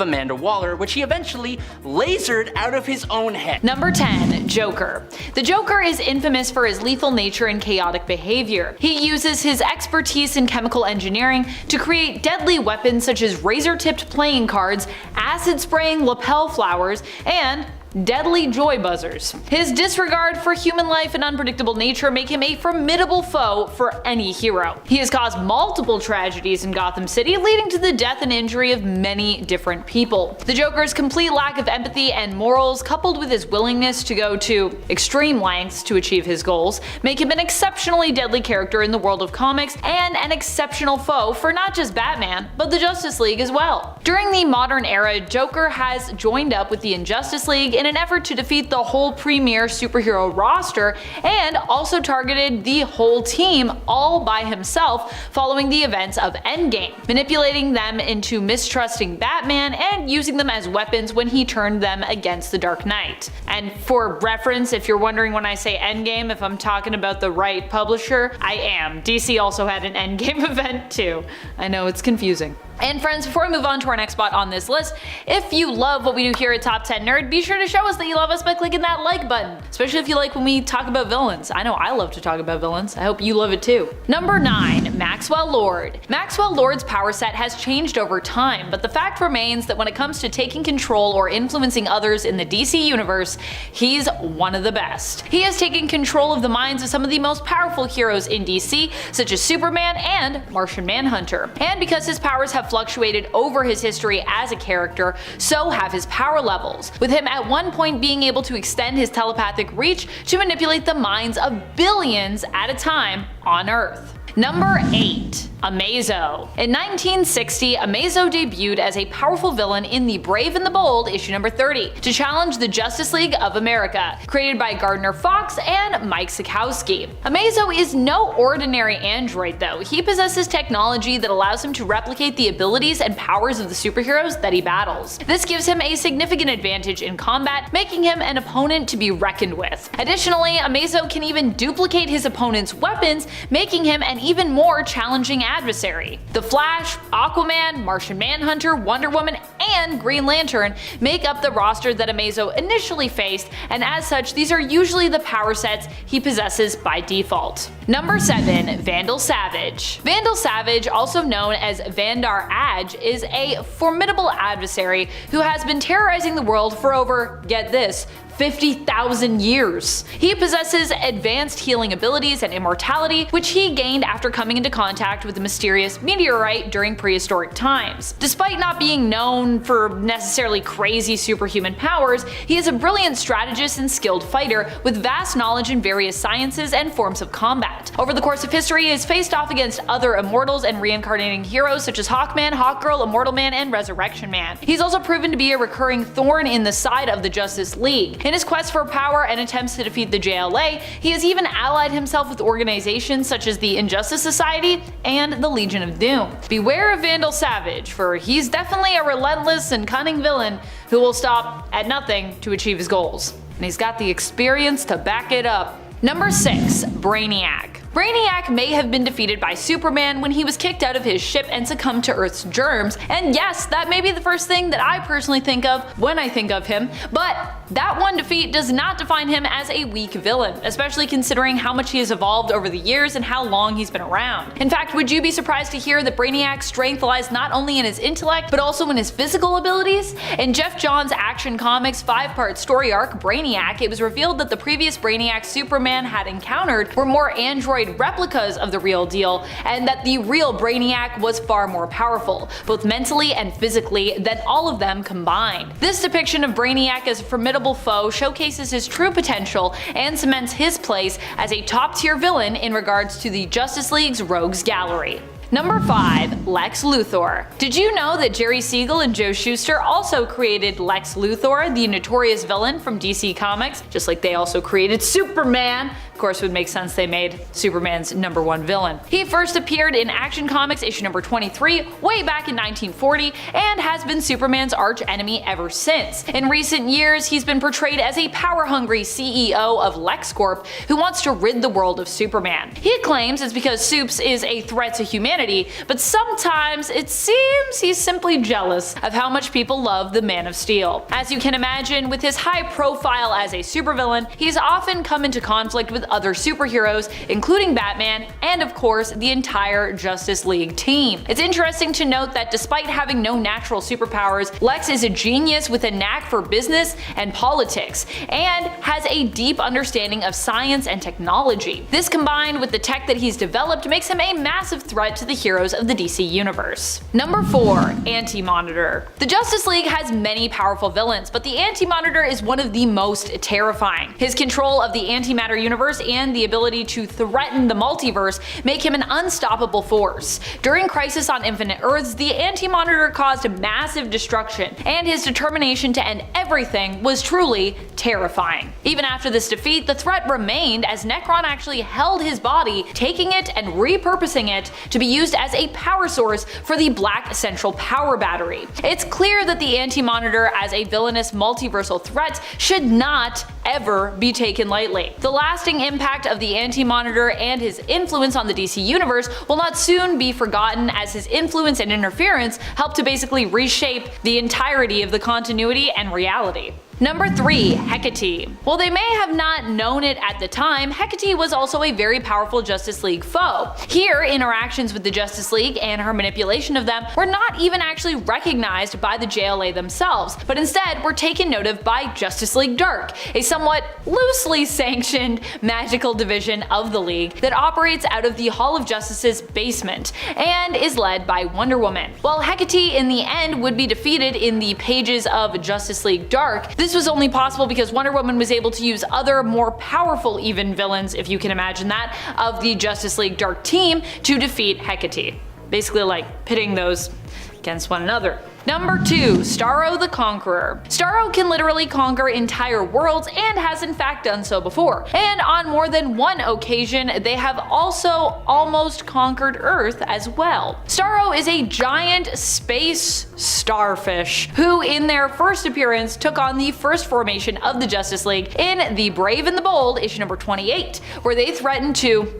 Amanda Waller, which he eventually lasered out of his own head. Number 10. Joker. The Joker is infamous for his lethal nature and chaotic behavior. He uses his expertise in chemical engineering to create deadly weapons such as razor-tipped playing cards, acid-spraying lapel flowers, and deadly joy buzzers. His disregard for human life and unpredictable nature make him a formidable foe for any hero. He has caused multiple tragedies in Gotham City, leading to the death and injury of many different people. The Joker's complete lack of empathy and morals, coupled with his willingness to go to extreme lengths to achieve his goals, make him an exceptionally deadly character in the world of comics and an exceptional foe for not just Batman, but the Justice League as well. During the modern era, Joker has joined up with the Injustice League in an effort to defeat the whole premier superhero roster, and also targeted the whole team all by himself following the events of Endgame, manipulating them into mistrusting Batman and using them as weapons when he turned them against the Dark Knight. And for reference, if you're wondering when I say Endgame if I'm talking about the right publisher, I am. DC also had an Endgame event too. I know it's confusing. And friends, before we move on to our next spot on this list, if you love what we do here at Top 10 Nerd, be sure to show us that you love us by clicking that like button, especially if you like when we talk about villains. I know I love to talk about villains. I hope you love it too. Number 9. Maxwell Lord. Maxwell Lord's power set has changed over time, but the fact remains that when it comes to taking control or influencing others in the DC universe, he's one of the best. He has taken control of the minds of some of the most powerful heroes in DC, such as Superman and Martian Manhunter. And because his powers have fluctuated over his history as a character, so have his power levels, with him at one point being able to extend his telepathic reach to manipulate the minds of billions at a time on Earth. Number 8. Amazo. In 1960, Amazo debuted as a powerful villain in The Brave and the Bold, issue number 30, to challenge the Justice League of America, created by Gardner Fox and Mike Sikowski. Amazo is no ordinary android though. He possesses technology that allows him to replicate the abilities and powers of the superheroes that he battles. This gives him a significant advantage in combat, making him an opponent to be reckoned with. Additionally, Amazo can even duplicate his opponent's weapons, making him an even more challenging adversary. The Flash, Aquaman, Martian Manhunter, Wonder Woman, and Green Lantern make up the roster that Amazo initially faced, and as such, these are usually the power sets he possesses by default. Number 7. Vandal Savage. Vandal Savage, also known as Vandar Adge, is a formidable adversary who has been terrorizing the world for over, get this, 50,000 years. He possesses advanced healing abilities and immortality, which he gained after coming into contact with the mysterious meteorite during prehistoric times. Despite not being known for necessarily crazy superhuman powers, he is a brilliant strategist and skilled fighter with vast knowledge in various sciences and forms of combat. Over the course of history, he has faced off against other immortals and reincarnating heroes such as Hawkman, Hawkgirl, Immortal Man, and Resurrection Man. He's also proven to be a recurring thorn in the side of the Justice League. In his quest for power and attempts to defeat the JLA, he has even allied himself with organizations such as the Injustice Society and the Legion of Doom. Beware of Vandal Savage, for he's definitely a relentless and cunning villain who will stop at nothing to achieve his goals. And he's got the experience to back it up. Number 6. Brainiac. Brainiac may have been defeated by Superman when he was kicked out of his ship and succumbed to Earth's germs, and yes, that may be the first thing that I personally think of when I think of him, but that one defeat does not define him as a weak villain, especially considering how much he has evolved over the years and how long he's been around. In fact, would you be surprised to hear that Brainiac's strength lies not only in his intellect, but also in his physical abilities? In Jeff Johns' Action Comics 5-part story arc, Brainiac, it was revealed that the previous Brainiac Superman had encountered were more android replicas of the real deal, and that the real Brainiac was far more powerful, both mentally and physically, than all of them combined. This depiction of Brainiac as a formidable foe showcases his true potential and cements his place as a top-tier villain in regards to the Justice League's Rogues Gallery. Number 5. Lex Luthor. Did you know that Jerry Siegel and Joe Shuster also created Lex Luthor, the notorious villain from DC Comics, just like they also created Superman? Of course, it would make sense they made Superman's #1 villain. He first appeared in Action Comics issue number 23 way back in 1940 and has been Superman's arch enemy ever since. In recent years, he's been portrayed as a power-hungry CEO of LexCorp who wants to rid the world of Superman. He claims it's because Supes is a threat to humanity, but sometimes it seems he's simply jealous of how much people love the Man of Steel. As you can imagine, with his high profile as a supervillain, he's often come into conflict with other superheroes, including Batman, and of course, the entire Justice League team. It's interesting to note that despite having no natural superpowers, Lex is a genius with a knack for business and politics, and has a deep understanding of science and technology. This combined with the tech that he's developed makes him a massive threat to the heroes of the DC universe. Number 4. Anti-Monitor. The Justice League has many powerful villains, but the Anti-Monitor is one of the most terrifying. His control of the antimatter universe and the ability to threaten the multiverse make him an unstoppable force. During Crisis on Infinite Earths, the Anti-Monitor caused massive destruction, and his determination to end everything was truly terrifying. Even after this defeat, the threat remained as Necron actually held his body, taking it and repurposing it to be used as a power source for the Black Central Power Battery. It's clear that the Anti-Monitor as a villainous multiversal threat should not ever be taken lightly. The lasting impact of the Anti-Monitor and his influence on the DC universe will not soon be forgotten, as his influence and interference helped to basically reshape the entirety of the continuity and reality. Number 3. Hecate. While they may have not known it at the time, Hecate was also a very powerful Justice League foe. Here, interactions with the Justice League and her manipulation of them were not even actually recognized by the JLA themselves, but instead were taken note of by Justice League Dark, a somewhat loosely sanctioned magical division of the League that operates out of the Hall of Justice's basement and is led by Wonder Woman. While Hecate in the end would be defeated in the pages of Justice League Dark, this was only possible because Wonder Woman was able to use other, more powerful even villains, if you can imagine that, of the Justice League Dark team to defeat Hecate. Basically like pitting those against one another. Number 2. Starro the Conqueror. Starro can literally conquer entire worlds and has in fact done so before. And on more than one occasion, they have also almost conquered Earth as well. Starro is a giant space starfish who in their first appearance took on the first formation of the Justice League in The Brave and the Bold issue number 28, where they threatened to,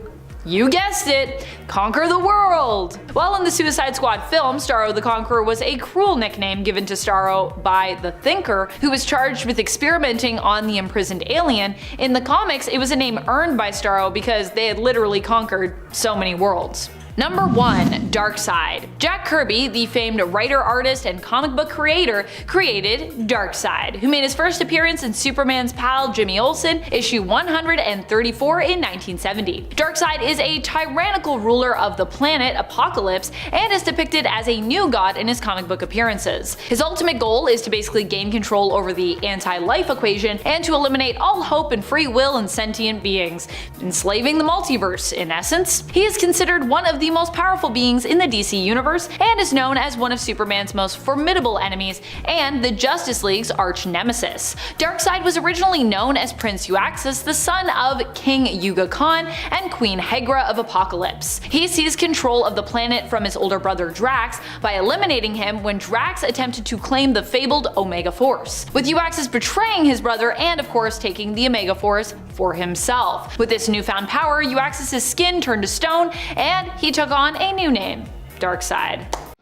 you guessed it, conquer the world! While in the Suicide Squad film, Starro the Conqueror was a cruel nickname given to Starro by the Thinker, who was charged with experimenting on the imprisoned alien. In the comics, it was a name earned by Starro because they had literally conquered so many worlds. Number 1. Darkseid. Jack Kirby, the famed writer, artist, and comic book creator, created Darkseid, who made his first appearance in Superman's pal Jimmy Olsen, issue 134 in 1970. Darkseid is a tyrannical ruler of the planet Apocalypse and is depicted as a new god in his comic book appearances. His ultimate goal is to basically gain control over the anti-life equation and to eliminate all hope and free will in sentient beings, enslaving the multiverse in essence. He is considered one of the most powerful beings in the DC universe and is known as one of Superman's most formidable enemies and the Justice League's arch nemesis. Darkseid was originally known as Prince Euaxus, the son of King Yuga Khan and Queen Hegra of Apocalypse. He seized control of the planet from his older brother Drax by eliminating him when Drax attempted to claim the fabled Omega Force, with Euaxus betraying his brother and of course taking the Omega Force for himself. With this newfound power, Euaxus' skin turned to stone and he took on a new name, Darkseid.